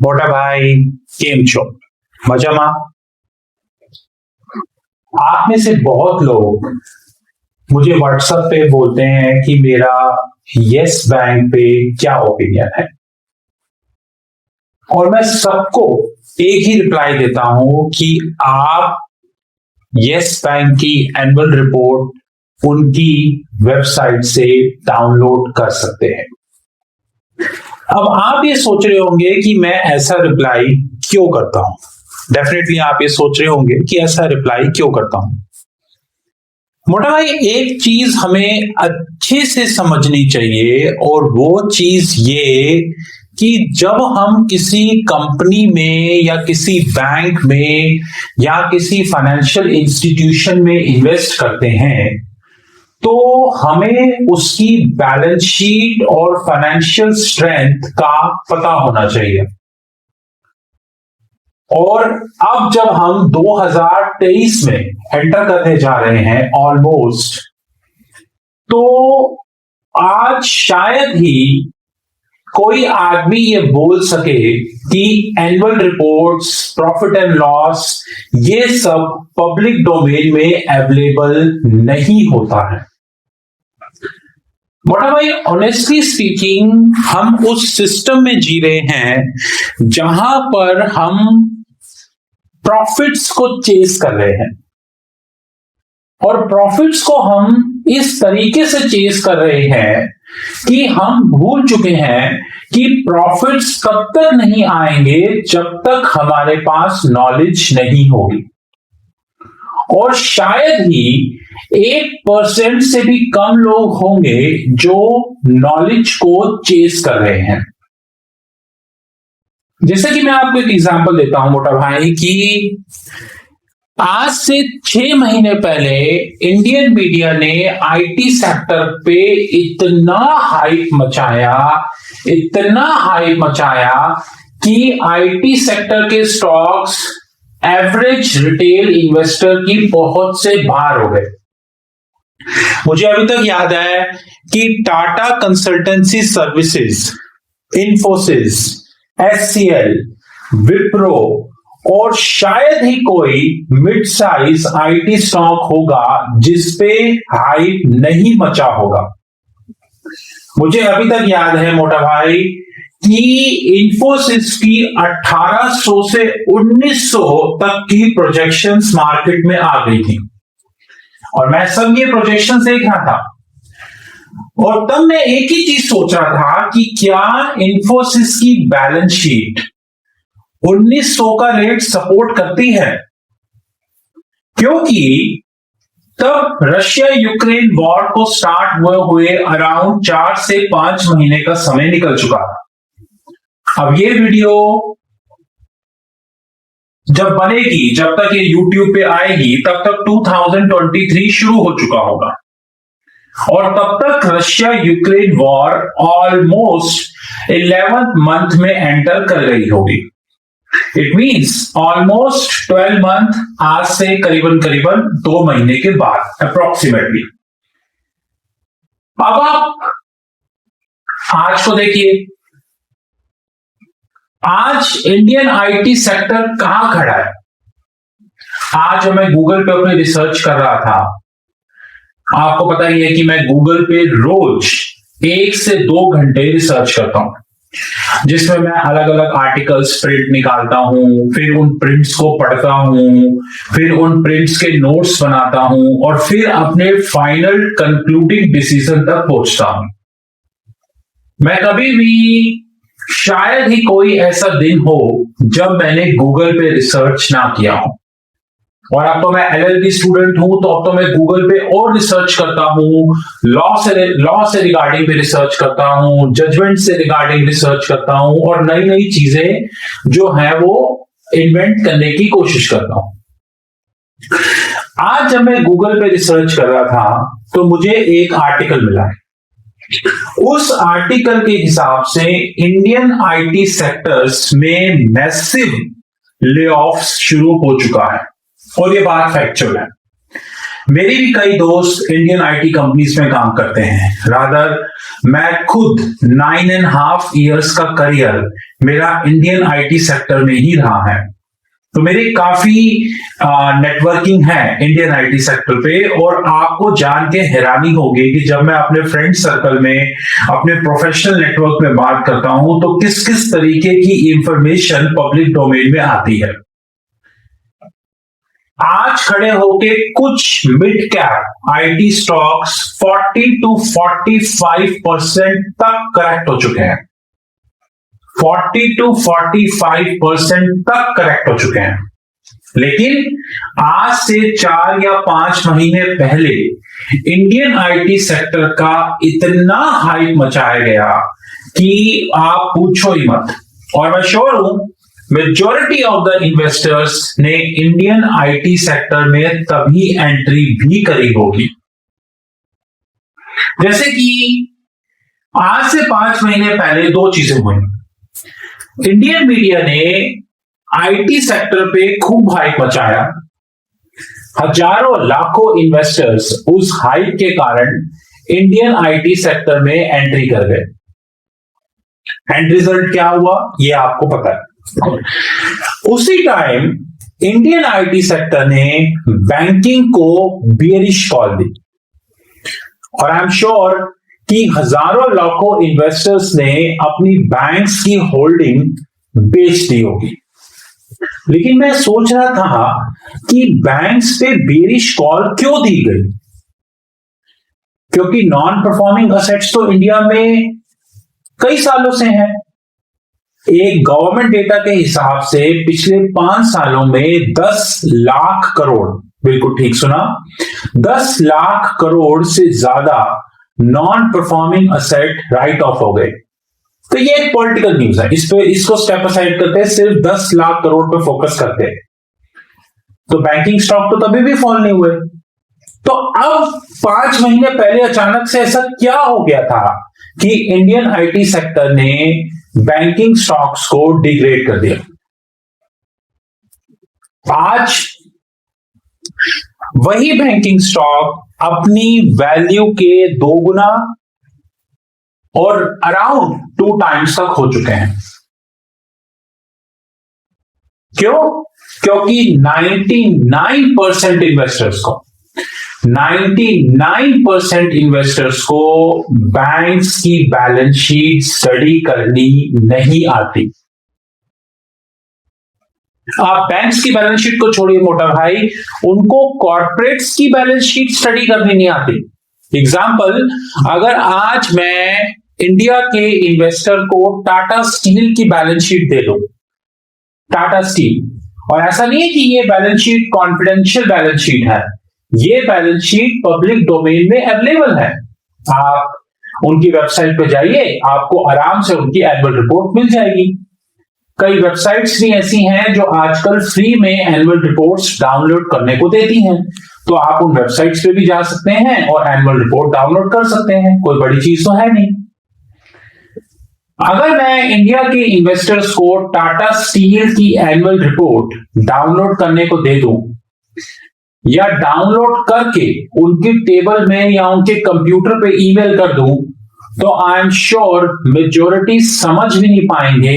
મોટા ભાઈ કેમ છો? मजामा? आप में से बहुत लोग मुझे व्हाट्सएप पे बोलते हैं कि मेरा यस बैंक पे क्या ओपिनियन है, और मैं सबको एक ही रिप्लाई देता हूं कि आप यस बैंक की एनुअल रिपोर्ट उनकी वेबसाइट से डाउनलोड कर सकते हैं। अब आप ये सोच रहे होंगे कि मैं ऐसा रिप्लाई क्यों करता हूं। डेफिनेटली आप ये सोच रहे होंगे कि ऐसा रिप्लाई क्यों करता हूं। मोटा भाई, एक चीज हमें अच्छे से समझनी चाहिए, और वो चीज ये कि जब हम किसी कंपनी में या किसी बैंक में या किसी फाइनेंशियल इंस्टीट्यूशन में इन्वेस्ट करते हैं, तो हमें उसकी बैलेंस शीट और फाइनेंशियल स्ट्रेंथ का पता होना चाहिए। और अब जब हम 2023 में एंटर करने जा रहे हैं ऑलमोस्ट, तो आज शायद ही कोई आदमी ये बोल सके कि annual reports, profit and loss, ये सब पब्लिक डोमेन में अवेलेबल नहीं होता है। मोटा भाई, ऑनेस्टली स्पीकिंग, हम उस सिस्टम में जी रहे हैं जहां पर हम प्रॉफिट्स को चेस कर रहे हैं, और प्रॉफिट्स को हम इस तरीके से चेस कर रहे हैं कि हम भूल चुके हैं कि प्रॉफिट्स तब तक नहीं आएंगे जब तक हमारे पास नॉलेज नहीं होगी। और शायद ही 1% से भी कम लोग होंगे जो नॉलेज को चेस कर रहे हैं। जैसे कि मैं आपको एक एग्जांपल देता हूं मोटा भाई, कि आज से 6 महीने पहले इंडियन मीडिया ने आईटी सेक्टर पे इतना हाइप मचाया कि आईटी सेक्टर के स्टॉक्स एवरेज रिटेल इन्वेस्टर की पहुंच से बाहर हो गए। मुझे अभी तक याद है कि Tata consultancy services, Infosys, HCL, Wipro और शायद ही कोई मिड साइज आईटी स्टॉक होगा जिसपे हाइप नहीं मचा होगा। मुझे अभी तक याद है मोटा भाई कि इन्फोसिस की 1800 से 1900 तक की प्रोजेक्शंस मार्केट में आ गई थी, और मैं सब ये प्रोजेक्शंस देख रहा था, और तब मैं एक ही चीज सोच रहा था कि क्या इन्फोसिस की बैलेंस शीट 1900 का रेट सपोर्ट करती है, क्योंकि तब रशिया यूक्रेन वॉर को स्टार्ट हुए अराउंड 4 से 5 महीने का समय निकल चुका था। अब ये वीडियो जब बनेगी, जब तक ये YouTube पे आएगी, तब तक 2023 शुरू हो चुका होगा, और तब तक Russia Ukraine war almost 11th month में एंटर कर गई होगी। इट मींस ऑलमोस्ट 12 मंथ आज से करीबन 2 महीने के बाद अप्रोक्सीमेटली। अब आप आज को देखिए, आज इंडियन आईटी सेक्टर कहां खड़ा है। आज मैं गूगल पे अपनी रिसर्च कर रहा था, आपको पता ही है कि मैं गूगल पे रोज 1 से 2 घंटे रिसर्च करता हूं, जिसमें मैं अलग अलग आर्टिकल्स प्रिंट निकालता हूं, फिर उन प्रिंट्स को पढ़ता हूं, फिर उन प्रिंट्स के नोट्स बनाता हूं, और फिर अपने फाइनल कंक्लूडिंग डिसीजन तक पहुंचता हूं। मैं कभी भी, शायद ही कोई ऐसा दिन हो जब मैंने गूगल पे रिसर्च ना किया हो। और अब तो मैं एलएलबी स्टूडेंट हूं, तो अब तो मैं गूगल पे और रिसर्च करता हूं, लॉ से रिगार्डिंग भी रिसर्च करता हूं, जजमेंट से रिगार्डिंग रिसर्च करता हूं, और नई नई चीजें जो है वो इन्वेंट करने की कोशिश करता हूं। आज जब मैं गूगल पे रिसर्च कर रहा था, तो मुझे एक आर्टिकल मिला है। उस आर्टिकल के हिसाब से इंडियन आईटी सेक्टर्स में मैसिव ले ऑफ्स शुरू हो चुका है, और ये बात फैक्चुअल है। मेरी भी कई दोस्त इंडियन आईटी कंपनीज में काम करते हैं। रादर मैं खुद 9.5 इयर्स का करियर मेरा इंडियन आईटी सेक्टर में ही रहा है। तो मेरी काफी नेटवर्किंग है इंडियन आईटी सेक्टर पे, और आपको जान के हैरानी होगी कि जब मैं अपने फ्रेंड सर्कल में, अपने प्रोफेशनल नेटवर्क में बात करता हूं तो किस किस तरीके की इंफॉर्मेशन पब्लिक डोमेन में आती है। आज खड़े होके कुछ mid cap IT stocks 40 to 45% तक करेक्ट हो चुके हैं। 40 to 45% तक करेक्ट हो चुके हैं। लेकिन आज से 4 या 5 महीने पहले इंडियन आईटी सेक्टर का इतना हाइप मचाया गया कि आप पूछो ही मत। और मैं श्योर हूं मेजॉरिटी ऑफ द इन्वेस्टर्स ने इंडियन आईटी सेक्टर में तभी एंट्री भी करी होगी। जैसे कि आज से 5 महीने पहले 2 चीजें हुई। इंडियन मीडिया ने आईटी सेक्टर पे खूब हाइप मचाया। हजारों लाखों इन्वेस्टर्स उस हाइप के कारण इंडियन आईटी सेक्टर में एंट्री कर गए। एंड रिजल्ट क्या हुआ ये आपको पता है। उसी टाइम इंडियन आईटी सेक्टर ने बैंकिंग को बियरिश कॉल दी, और आई एम श्योर कि हजारों लाखों इन्वेस्टर्स ने अपनी बैंक्स की होल्डिंग बेच दी होगी। लेकिन मैं सोच रहा था कि बैंक्स पे बेरिश कॉल क्यों दी गई, क्योंकि नॉन परफॉर्मिंग असेट्स तो इंडिया में कई सालों से हैं। एक गवर्नमेंट डेटा के हिसाब से पिछले 5 सालों में 10 लाख करोड़, बिल्कुल ठीक सुना, 10 लाख करोड़ से ज्यादा non performing asset right of हो गए। तो ये एक पॉलिटिकल न्यूज है, इसको स्टेप असाइड करते हैं, सिर्फ 10 लाख करोड़ पे फोकस करते हैं। तो बैंकिंग स्टॉक तो तभी भी फॉल नहीं हुए। तो अब 5 महीने पहले अचानक से ऐसा क्या हो गया था कि इंडियन आईटी सेक्टर ने बैंकिंग स्टॉक्स को डिग्रेड कर दिया। आज वही बैंकिंग स्टॉक अपनी वैल्यू के 2 गुना और अराउंड 2 टाइम्स तक हो चुके हैं। क्यों? क्योंकि 99% इन्वेस्टर्स को बैंक्स की बैलेंस शीट स्टडी करनी नहीं आती। आप बैंक्स की बैलेंस शीट को छोड़िए मोटा भाई, उनको कॉर्पोरेट्स की बैलेंस शीट स्टडी करनी नहीं आती। एग्जाम्पल, अगर आज मैं इंडिया के इन्वेस्टर को टाटा स्टील की बैलेंस शीट दे दूं, टाटा स्टील, और ऐसा नहीं है कि ये balance sheet confidential balance sheet है, ये बैलेंस शीट पब्लिक डोमेन में अवेलेबल है। आप उनकी वेबसाइट पे जाइए, आपको आराम से उनकी एनुअल रिपोर्ट मिल जाएगी। कई वेबसाइट्स भी ऐसी हैं जो आजकल फ्री में एनुअल रिपोर्ट्स डाउनलोड करने को देती हैं, तो आप उन वेबसाइट्स पे भी जा सकते हैं और एनुअल रिपोर्ट डाउनलोड कर सकते हैं। कोई बड़ी चीज तो है नहीं। अगर मैं इंडिया के इन्वेस्टर्स को टाटा स्टील की एनुअल रिपोर्ट डाउनलोड करने को दे दूं, या डाउनलोड करके उनकी टेबल में या उनके कंप्यूटर पे ईमेल कर दूं, तो आई एम श्योर मेजॉरिटी समझ भी नहीं पाएंगे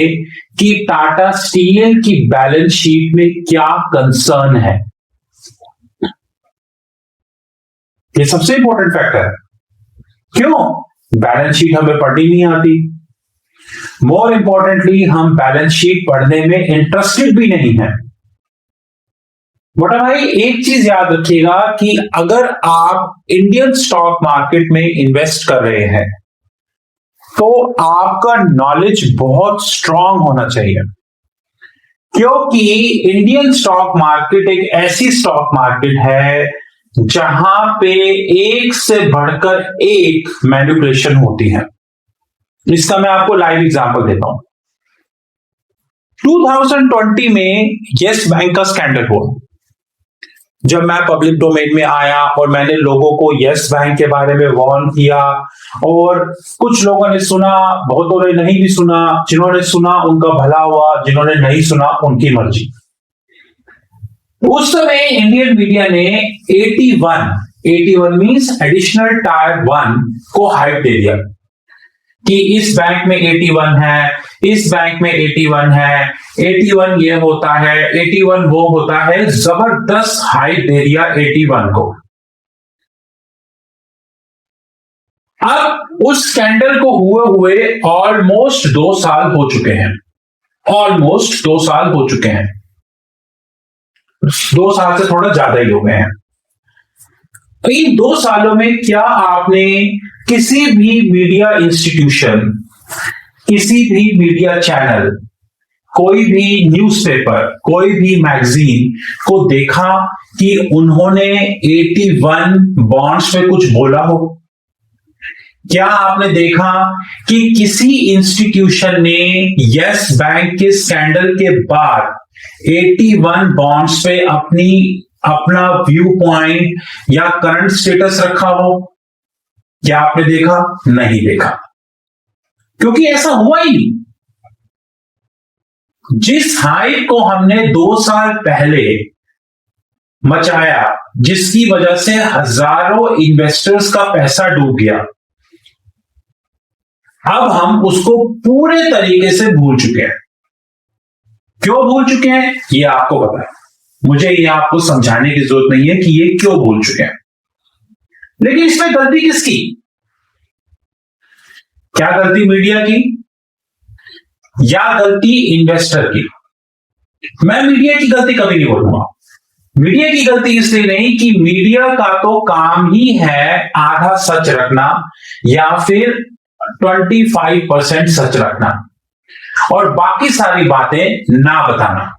कि टाटा स्टील की बैलेंस शीट में क्या कंसर्न है। ये सबसे इंपॉर्टेंट फैक्टर है। क्यों? बैलेंस शीट हमें पढ़नी नहीं आती। मोर इंपॉर्टेंटली, हम बैलेंस शीट पढ़ने में इंटरेस्टेड भी नहीं है। बट भाई एक चीज याद रखिएगा कि अगर आप इंडियन स्टॉक मार्केट में इन्वेस्ट कर रहे हैं तो आपका नॉलेज बहुत स्ट्रांग होना चाहिए, क्योंकि इंडियन स्टॉक मार्केट एक ऐसी स्टॉक मार्केट है जहां पे एक से बढ़कर एक मैनिपुलेशन होती है। इसका मैं आपको लाइव एग्जांपल देता हूं। 2020 में यस बैंक का स्कैंडल हुआ। जब मैं पब्लिक डोमेन में आया और मैंने लोगों को यस बैंक के बारे में वार्न किया, और कुछ लोगों ने सुना, बहुतों ने नहीं भी सुना। जिन्होंने सुना उनका भला हुआ, जिन्होंने नहीं सुना उनकी मर्जी। उस समय इंडियन मीडिया ने 81 मींस एडिशनल टायर 1 को हाइप दे दिया कि इस बैंक में 81 है, इस बैंक में 81 है, 81 ये होता है, 81 वो होता है, जबरदस्त हाइप दे दिया 81 को। अब उस स्कैंडल को हुए ऑलमोस्ट 2 साल हो चुके हैं, ऑलमोस्ट 2 साल हो चुके हैं, 2 साल से थोड़ा ज्यादा ही हो गए हैं। इन 2 सालों में क्या आपने किसी भी मीडिया इंस्टीट्यूशन, किसी भी मीडिया चैनल, कोई भी न्यूज़पेपर, कोई भी मैगजीन को देखा कि उन्होंने 81 बॉन्ड्स में कुछ बोला हो? क्या आपने देखा कि किसी इंस्टीट्यूशन ने यस बैंक के स्कैंडल के बाद 81 बॉन्ड्स पे अपना व्यू पॉइंट या करंट स्टेटस रखा हो? क्या आपने देखा? नहीं देखा, क्योंकि ऐसा हुआ ही नहीं। जिस हाइप को हमने 2 साल पहले मचाया, जिसकी वजह से हजारों इन्वेस्टर्स का पैसा डूब गया, अब हम उसको पूरे तरीके से भूल चुके हैं। क्यों भूल चुके हैं ये आपको पता है, मुझे ये आपको समझाने की जरूरत नहीं है कि ये क्यों भूल चुके हैं। लेकिन इसमें गलती किसकी? क्या गलती मीडिया की या गलती इन्वेस्टर की? मैं मीडिया की गलती कभी नहीं बोलूंगा। मीडिया की गलती इसलिए नहीं कि मीडिया का तो काम ही है आधा सच रखना या फिर 25% सच रखना और बाकी सारी बातें ना बताना।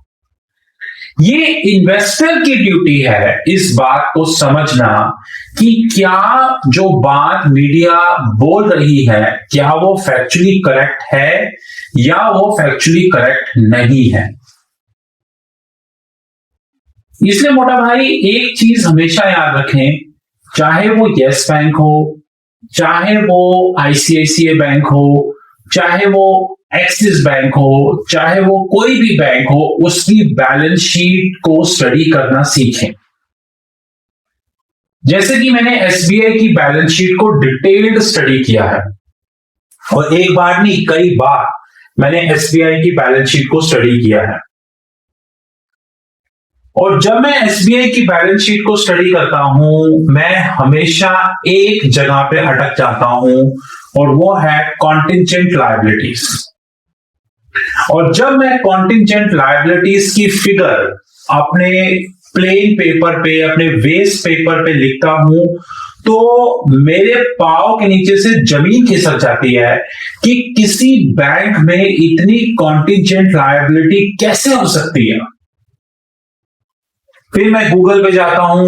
ये इन्वेस्टर की ड्यूटी है इस बात को समझना कि क्या जो बात मीडिया बोल रही है क्या वो फैक्चुअली करेक्ट है या वो फैक्चुअली करेक्ट नहीं है। इसलिए मोटा भाई एक चीज हमेशा याद रखें, चाहे वो यस बैंक हो, चाहे वो आईसीआईसीआई बैंक हो, चाहे वो एक्सिस बैंक हो, चाहे वो कोई भी बैंक हो, उसकी बैलेंस शीट को स्टडी करना सीखें। जैसे कि मैंने एसबीआई की बैलेंस शीट को डिटेल्ड स्टडी किया है और एक बार नहीं कई बार मैंने एसबीआई की बैलेंस शीट को स्टडी किया है। और जब मैं एसबीआई की बैलेंस शीट को स्टडी करता हूं, मैं हमेशा एक जगह पे अटक जाता हूं और वो है कॉन्टिंजेंट लायबिलिटीज। और जब मैं कॉन्टिंजेंट लायबिलिटीज की फिगर अपने प्लेन पेपर पे, अपने वेस्ट पेपर पे लिखता हूं तो मेरे पांव के नीचे से जमीन खिसक जाती है कि किसी बैंक में इतनी कॉन्टिंजेंट लायबिलिटी कैसे हो सकती है। फिर मैं गूगल पे जाता हूं,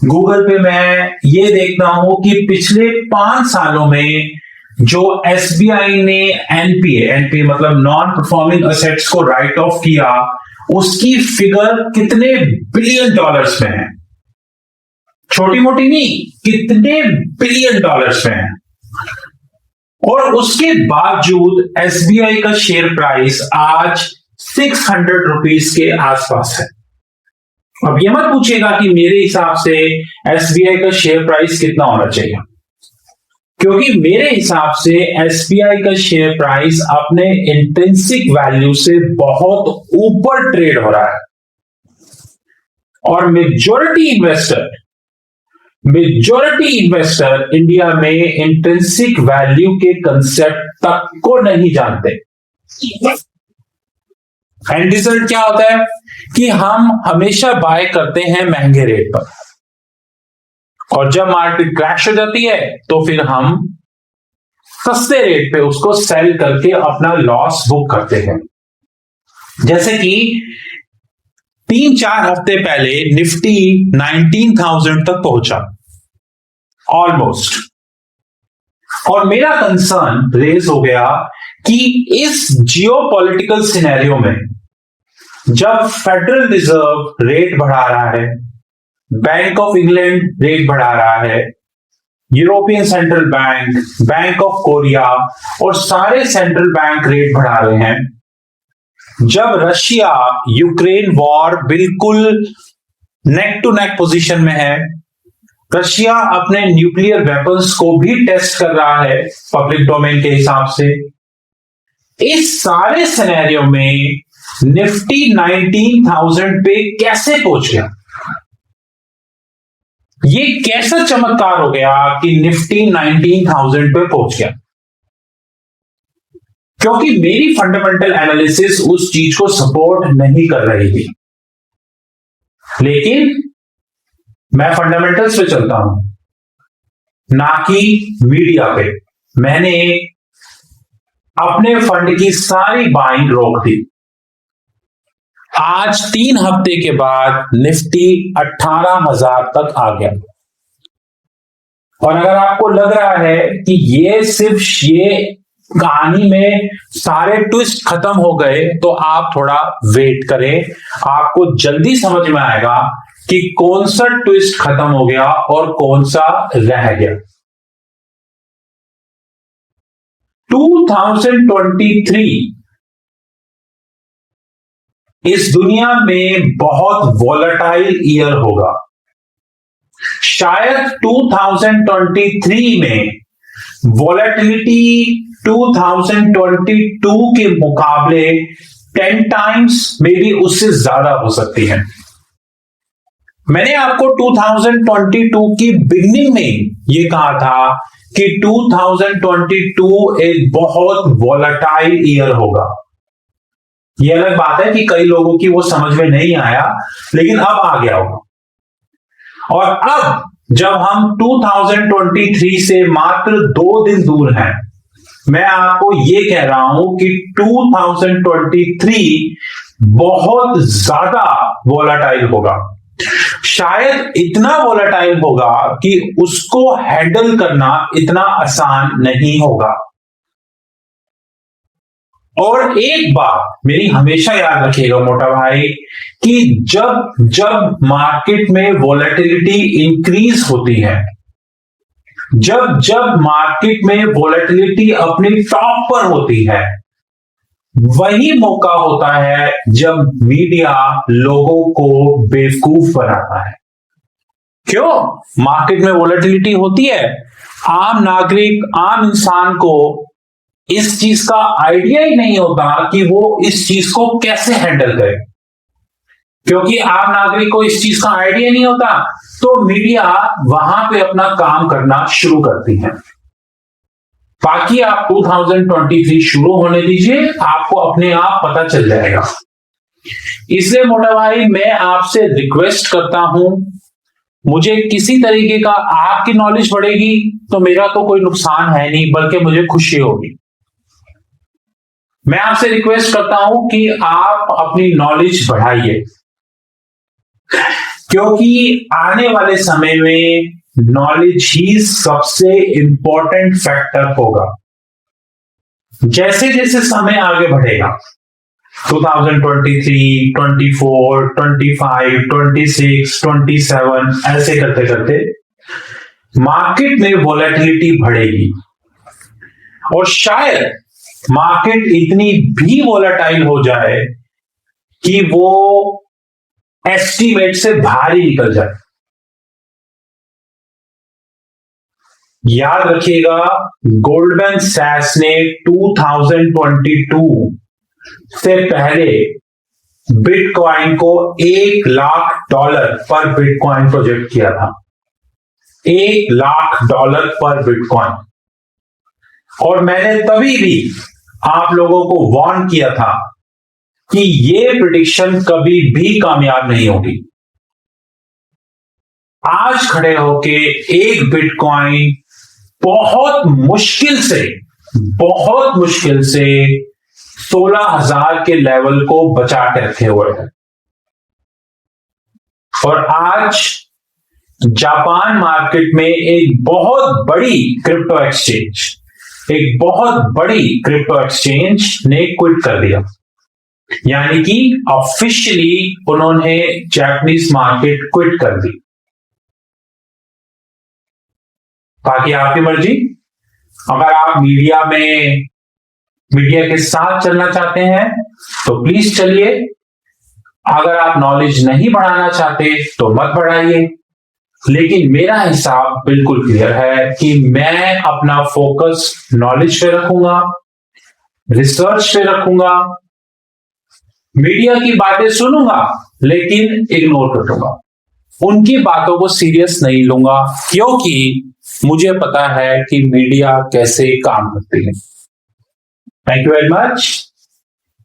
गूगल पे मैं ये देखता हूं कि पिछले 5 सालों में जो एसबीआई ने एनपीए मतलब नॉन परफॉर्मिंग असेट्स को राइट ऑफ किया, उसकी फिगर कितने बिलियन डॉलर्स में है। छोटी मोटी नहीं, कितने बिलियन डॉलर्स में है। और उसके बावजूद एसबीआई का शेयर प्राइस आज 600 रुपीस के आसपास है। अब ये मत पूछिएगा कि मेरे हिसाब से एसबीआई का शेयर प्राइस कितना होना चाहिए, क्योंकि मेरे हिसाब से एसबीआई का शेयर प्राइस अपने इंट्रिंसिक वैल्यू से बहुत ऊपर ट्रेड हो रहा है और मेजॉरिटी इन्वेस्टर इंडिया में इंट्रिंसिक वैल्यू के कंसेप्ट तक को नहीं जानते। एंड रिजल्ट क्या होता है कि हम हमेशा बाय करते हैं महंगे रेट पर और जब मार्केट क्रैश हो जाती है तो फिर हम सस्ते रेट पे उसको सेल करके अपना लॉस बुक करते हैं। जैसे कि 3-4 हफ्ते पहले निफ्टी 19,000 तक पहुंचा ऑलमोस्ट, और मेरा कंसर्न रेज हो गया कि इस जियोपॉलिटिकल सिनेरियो में जब फेडरल रिजर्व रेट बढ़ा रहा है, बैंक ऑफ इंग्लैंड रेट बढ़ा रहा है, European central bank, bank of Korea और सारे सेंट्रल बैंक रेट बढ़ा रहे हैं, जब रशिया यूक्रेन वॉर बिल्कुल नेक टू नेक पोजीशन में है। रशिया अपने न्यूक्लियर वेपन्स को भी टेस्ट कर रहा है पब्लिक डोमेन के हिसाब से। इस सारे सिनेरियो में निफ्टी 19,000 पे कैसे पहुंच गया? ये कैसा चमत्कार हो गया कि निफ्टी 19,000 पे पहुंच गया? क्योंकि मेरी फंडामेंटल एनालिसिस उस चीज को सपोर्ट नहीं कर रही थी, लेकिन मैं फंडामेंटल्स पे चलता हूं, ना कि मीडिया पे। मैंने अपने फंड की सारी बाइंग रोक दी। आज 3 हफ्ते के बाद निफ्टी 18,000 तक आ गया। और अगर आपको लग रहा है कि ये कहानी में सारे ट्विस्ट खत्म हो गए, तो आप थोड़ा वेट करें, आपको जल्दी समझ में आएगा कि कौन सा ट्विस्ट खत्म हो गया और कौन सा रह गया। 2023 इस दुनिया में बहुत वॉलेटाइल ईयर होगा। शायद 2023 में वॉलेटिलिटी 2022 के मुकाबले 10 टाइम्स मे बी उससे ज्यादा हो सकती है। मैंने आपको 2022 की बिगनिंग में यह कहा था कि 2022 एक बहुत वॉलेटाइल ईयर होगा। यह अलग बात है कि कई लोगों की वो समझ में नहीं आया, लेकिन अब आ गया होगा। और अब जब हम 2023 से मात्र 2 दिन दूर हैं, मैं आपको यह कह रहा हूं कि 2023 बहुत ज्यादा वॉलेटाइल होगा। शायद इतना वॉलेटाइल होगा कि उसको हैंडल करना इतना आसान नहीं होगा। और एक बात मेरी हमेशा याद रखिएगा मोटा भाई, कि जब जब मार्केट में वॉलेटिलिटी इंक्रीज होती है, जब जब मार्केट में वॉलेटिलिटी अपनी टॉप पर होती है, वही मौका होता है जब मीडिया लोगों को बेवकूफ बनाता है। क्यों? मार्केट में वॉलेटिलिटी होती है, आम नागरिक, आम इंसान को इस चीज का आइडिया ही नहीं होता कि वो इस चीज को कैसे हैंडल करे। क्योंकि आम नागरिक को इस चीज का आइडिया नहीं होता, तो मीडिया वहां पे अपना काम करना शुरू करती है। बाकी आप 2023 शुरू होने दीजिए, आपको अपने आप पता चल जाएगा। इसलिए मोटा भाई, मैं आपसे रिक्वेस्ट करता हूं, मुझे किसी तरीके का आपकी नॉलेज बढ़ेगी तो मेरा तो कोई नुकसान है नहीं, बल्कि मुझे खुशी होगी। मैं आपसे रिक्वेस्ट करता हूं कि आप अपनी नॉलेज बढ़ाइए, क्योंकि आने वाले समय में नॉलेज ही सबसे इंपॉर्टेंट फैक्टर होगा। जैसे जैसे समय आगे बढ़ेगा, 2023, 24, 25, 26, 27 ऐसे करते करते मार्केट में वॉलेटिलिटी बढ़ेगी। और शायद मार्केट इतनी भी वॉलेटाइल हो जाए कि वो एस्टीमेट से भारी निकल जाए। याद रखिएगा, गोल्डमैन सैक्स ने 2022 से पहले बिटकॉइन को $1,00,000 पर बिटकॉइन प्रोजेक्ट किया था। $1,00,000 पर बिटकॉइन। और मैंने तभी भी आप लोगों को वार्न किया था कि यह प्रेडिक्शन कभी भी कामयाब नहीं होगी। आज खड़े होके एक बिटकॉइन बहुत मुश्किल से 16,000 के लेवल को बचा के रखे हुए है। और आज जापान मार्केट में एक बहुत बड़ी क्रिप्टो एक्सचेंज ने क्विट कर दिया, यानी कि ऑफिशियली उन्होंने जापानीज मार्केट क्विट कर दी। बाकी आपकी मर्जी। अगर आप मीडिया के साथ चलना चाहते हैं तो प्लीज चलिए, अगर आप नॉलेज नहीं बढ़ाना चाहते तो मत बढ़ाइए, लेकिन मेरा हिसाब बिल्कुल क्लियर है कि मैं अपना फोकस नॉलेज पे रखूंगा, रिसर्च पे रखूंगा, मीडिया की बातें सुनूंगा लेकिन इग्नोर कर दूंगा, उनकी बातों को सीरियस नहीं लूंगा, क्योंकि मुझे पता है कि मीडिया कैसे काम करती है। Thank you very much.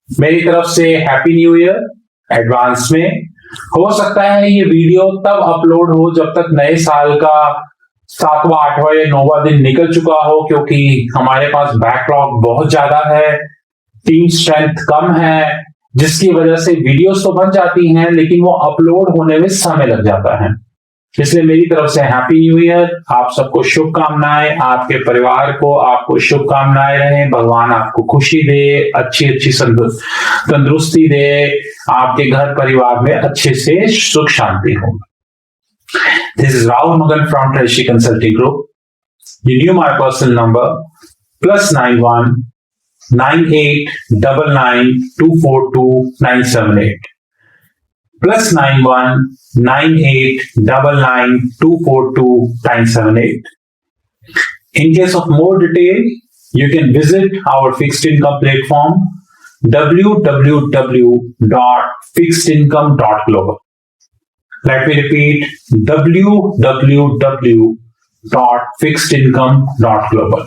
मेरी तरफ से हैप्पी न्यू ईयर एडवांस में। हो सकता है ये वीडियो तब अपलोड हो जब तक नए साल का 7वां 8वां या 9वां दिन निकल चुका हो, क्योंकि हमारे पास बैकलॉग बहुत ज्यादा है, टीम स्ट्रेंथ कम है, जिसकी वजह से वीडियोस तो बन जाती हैं लेकिन वो अपलोड होने में समय लग जाता है। इसलिए मेरी तरफ से हैप्पी न्यू ईयर, आप सबको शुभकामनाएं, आपके परिवार को आपको शुभकामनाएं रहे, भगवान आपको खुशी दे, अच्छी अच्छी तंदुरुस्ती दे, आपके घर परिवार में अच्छे से सुख शांति हो। This is Rahul Magan from Treshi consulting group. You knew my personal number +91 9899242978 +91 9899242978. In case of more detail, you can visit our fixed income platform www.fixedincome.global. Let me repeat, www.fixedincome.global.